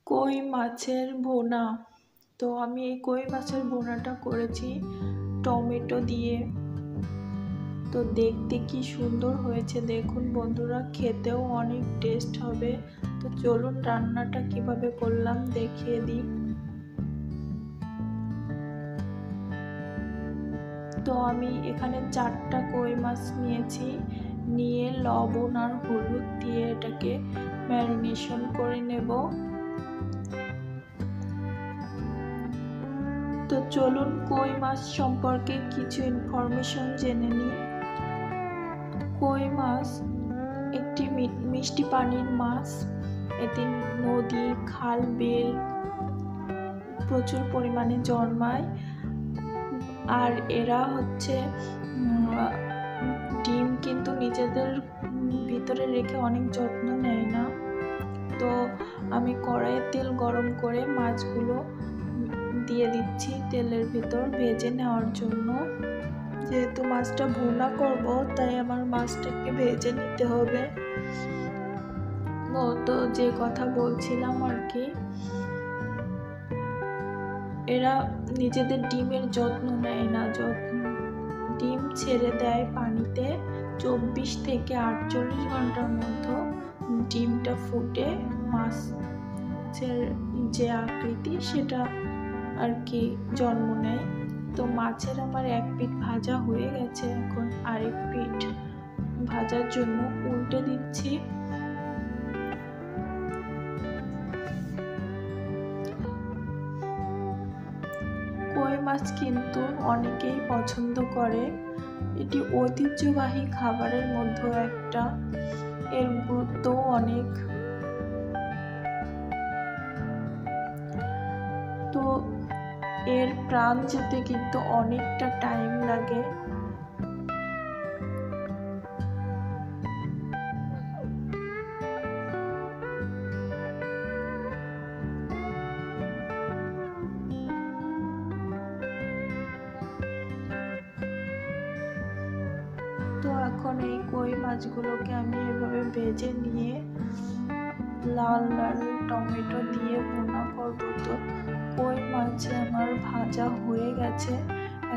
কই মাছের ভুনা। তো আমি এই কই মাছের ভুনাটা করেছি টমেটো দিয়ে। তো দেখতে কি সুন্দর হয়েছে দেখুন বন্ধুরা, খেতেও অনেক টেস্ট হবে। তো চলুন রান্নাটা কিভাবে করলাম দেখিয়ে দিই। তো আমি এখানে 4টা কই মাছ নিয়েছি, নিয়ে লবণ আর হলুদ দিয়ে এটাকে ম্যারিনেশন করে নেব। তো চলুন কই মাছ সম্পর্কে কিছু ইনফরমেশন জেনে নিই। কই মাছ একটি মিষ্টি পানির মাছ। এতে নদী, খাল, বিল প্রচুর পরিমাণে জন্মায়। আর এরা হচ্ছে ডিম কিন্তু নিজেদের ভিতরে রেখে অনেক যত্ন নেয় না। তো আমি কড়াইয়ে তেল গরম করে মাছগুলো দিয়ে দিচ্ছি তেলের ভিতর ভেজে নেওয়ার জন্য। যেহেতু মাছটা ভুনা করব তাই আমার মাছটাকে ভেজে নিতে হবে। তো যে কথা বলছিলাম আর কি, এরা নিজেদের ডিমের যত্ন নেয় না, ডিম ছেড়ে দেয় পানিতে। 24 থেকে 48 ঘন্টার মধ্যে ডিমটা ফুটে মাছের যে আকৃতি সেটা আর কি জন্ম নেয়। তো মাছের আমার এক পিঠ ভাজা হয়ে গেছে, এখন আরেক পিঠ ভাজার জন্য উল্টে দিচ্ছি। কই মাছ কিন্তু অনেকেই পছন্দ করে, এটি ঐতিহ্যবাহী খাবারের মধ্যে একটা, এর গুরুত্ব অনেক। তো এর প্রাণ যেতে কিন্তু অনেকটা টাইম লাগে। তো এখন এই কই মাছগুলোকে আমি এভাবে ভেজে নিয়ে লাল লাল টমেটো দিয়ে ভুনা করব। তো কই মাছ আমার ভাজা হয়ে গেছে,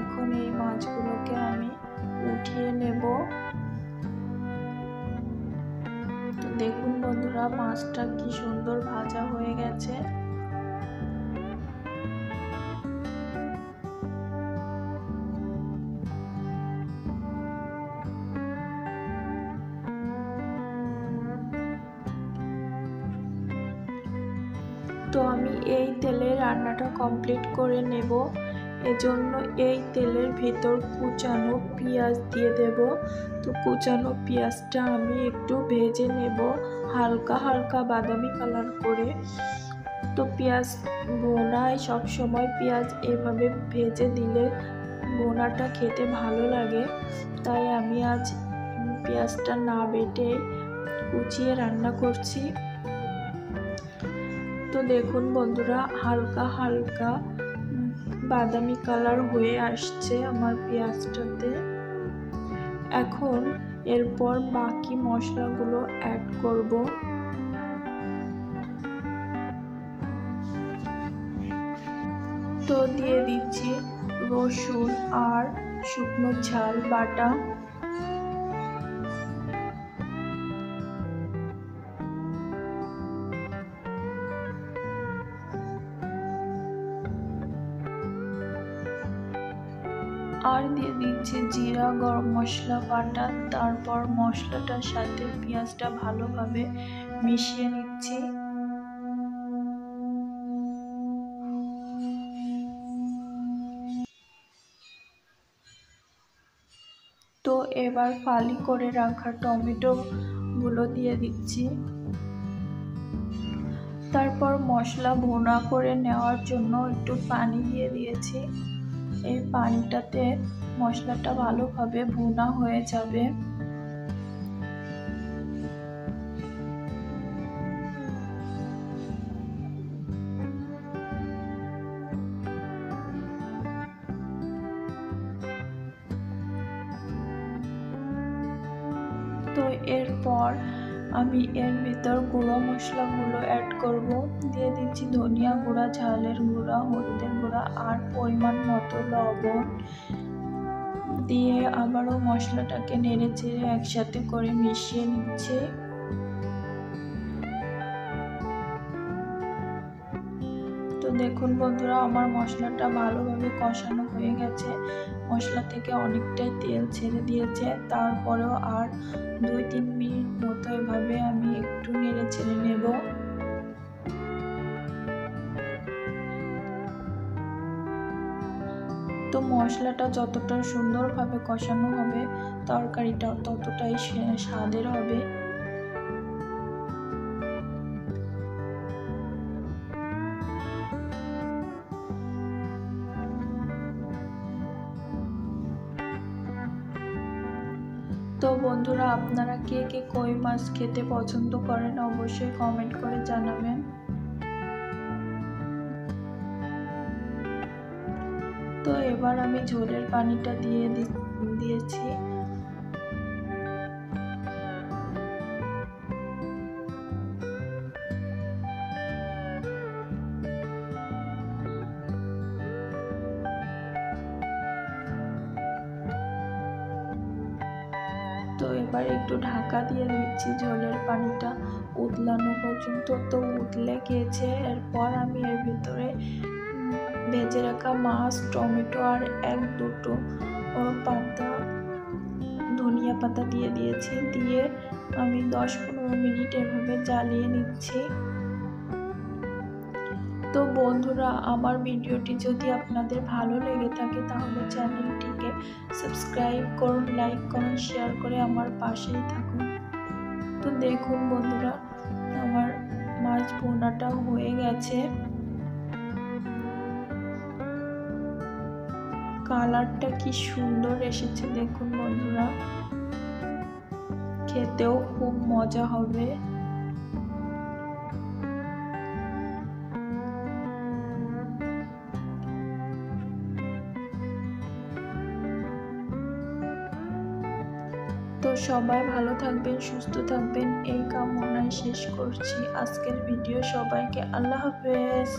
এখন এই মাছগুলোকে আমি উঠিয়ে নেব। তো দেখুন বন্ধুরা, মাছটা কি সুন্দর ভাজা হয়ে গেছে। তো আমি এই তেলে রান্নাটা কমপ্লিট করে নেব। এজন্য এই তেলের ভিতর কুচানো পেঁয়াজ দিয়ে দেব। তো কুচানো পেঁয়াজটা আমি একটু ভেজে নেব হালকা হালকা বাদামি কালার করে। তো পেঁয়াজ ভুনায় সবসময় পেঁয়াজ এভাবে ভেজে দিলে ভুনাটা খেতে ভালো লাগে, তাই আমি আজ পেঁয়াজটা না বেটে কুচিয়ে রান্না করছি। তো দেখুন বন্ধুরা, হালকা হালকা বাদামি কালার হয়ে আসছে আমার পেঁয়াজটাতে। এখন এরপর বাকি মশলাগুলো অ্যাড করব। তো দিয়ে দিচ্ছি রসুন আর শুকনো ঝাল বাটা, আর দিয়ে দিচ্ছি জিরা গরম মশলা বাটা। তারপর মশলাটার সাথে পেঁয়াজটা ভালোভাবে মিশিয়ে নিচ্ছি। তো এবার ফালি করে রাখা টমেটো গুলো দিয়ে দিচ্ছি। তারপর মশলা ভুনা করে নেওয়ার জন্য একটু পানি দিয়ে দিয়েছি। এই পানিটাতে মশলাটা ভালোভাবে ভুনা হয়ে যাবে। তো এরপর আমি এর ভিতর গুঁড়ো মশলাগুলো অ্যাড করব। দিয়ে দিচ্ছি ধনিয়া গুঁড়া, ঝালের গুঁড়া, হলুদের গুঁড়া আর পরিমাণ মতো লবণ। দিয়ে আবারও মশলাটাকে নেড়ে চেড়ে একসাথে করে মিশিয়ে নিচ্ছি। তো দেখুন বন্ধুরা, আমার মশলাটা ভালোভাবে কষানো হয়ে গেছে। মশলা থেকে অনেকটাই তেল ছেড়ে দিয়েছে। তারপরেও আর 2-3 মিনিট মতো এভাবে আমি একটু নেড়ে চেড়ে নেব। তো মশলাটা যতটা সুন্দরভাবে কষানো হবে, তরকারিটা ততটাই স্বাদের হবে। তো বন্ধুরা, আপনারা কে কে কই মাছ খেতে পছন্দ করেন অবশ্যই কমেন্ট করে জানাবেন। তো এবার আমি ঝোলের পানিটা দিয়েছি। তো এবার একটু ঢাকা দিয়ে দিচ্ছি ঝোলের পানিটা উতলানো পর্যন্ত। তো উতলে গিয়েছে। এরপর আমি এর ভিতরে ভেজে রাখা মাছ, টমেটো আর 1-2 পাতা ধনিয়া পাতা দিয়ে দিয়েছি। দিয়ে আমি 10-15 মিনিট এভাবে জ্বালিয়ে নিচ্ছি। তো বন্ধুরা, আমার ভিডিওটি যদি আপনাদের ভালো লেগে থাকে তাহলে চ্যানেলটিকে সাবস্ক্রাইব করুন, লাইক করুন, শেয়ার করে আমার পাশেই থাকুন। তো দেখুন বন্ধুরা, আমার মাছ ভুনাটা হয়ে গেছে। কালারটা কি সুন্দর এসেছে দেখুন বন্ধুরা, খেতেও খুব মজা হবে। তো সবাই ভালো থাকবেন, সুস্থ থাকবেন এই কামনায় শেষ করছি আজকের ভিডিও। সবাইকে আল্লাহ হাফেজ।